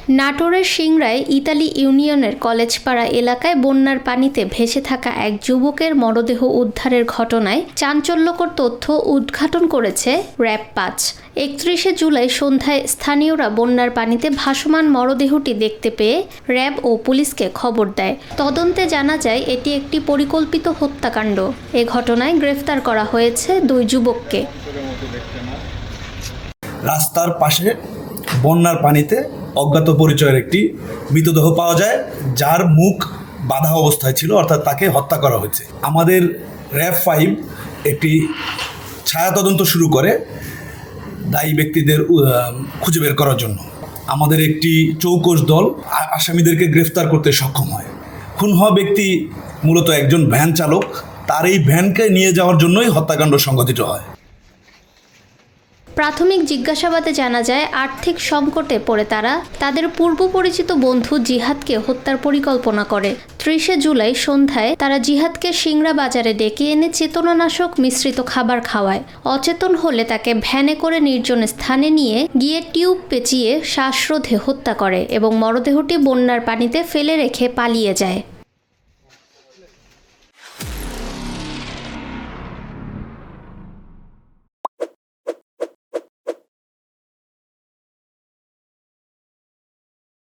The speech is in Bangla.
নাটোরের সিংড়ায় ইতালি ইউনিয়নের কলেজপাড়া এলাকায় বন্যার পানিতে ভেসে থাকা এক যুবকের মরদেহ উদ্ধারের ঘটনায় চাঞ্চল্যকর তথ্য উদ্ঘাটন করেছে র‍্যাব-৫। ৩১ জুলাই সন্ধ্যায় স্থানীয়রা বন্যার পানিতে ভাসমান মরদেহটি দেখতে পেয়ে র‍্যাব ও পুলিশকে খবর দেয়। তদন্তে জানা যায় এটি একটি পরিকল্পিত হত্যাকাণ্ড। এ ঘটনায় গ্রেফতার করা হয়েছে ২ যুবককে। রাস্তার পাশে বন্যার পানিতে অজ্ঞাত পরিচয়ের একটি মৃতদেহ পাওয়া যায়, যার মুখ বাঁধা অবস্থায় ছিল, অর্থাৎ তাকে হত্যা করা হয়েছে। আমাদের র‍্যাব-৫ একটি ছায়া তদন্ত শুরু করে দায়ী ব্যক্তিদের খুঁজে বের করার জন্য। আমাদের একটি চৌকস দল আসামিদেরকে গ্রেফতার করতে সক্ষম হয়। খুন হওয়া ব্যক্তি মূলত একজন ভ্যান চালক, তার এই ভ্যানকে নিয়ে যাওয়ার জন্যই হত্যাকাণ্ড সংঘটিত হয়। প্রাথমিক জিজ্ঞাসাবাদে জানা যায় আর্থিক সংকটে পড়ে তারা তাদের পূর্ব পরিচিত বন্ধু জিহাদকে হত্যার পরিকল্পনা করে। ৩০ জুলাই সন্ধ্যায় তারা জিহাদকে সিংড়া বাজারে ডেকে এনে চেতনানাশক মিশ্রিত খাবার খাওয়ায়। অচেতন হলে তাকে ভ্যানে করে নির্জন স্থানে নিয়ে গিয়ে টিউব পেঁচিয়ে শ্বাসরোধে হত্যা করে এবং মরদেহটি বন্যার পানিতে ফেলে রেখে পালিয়ে যায়।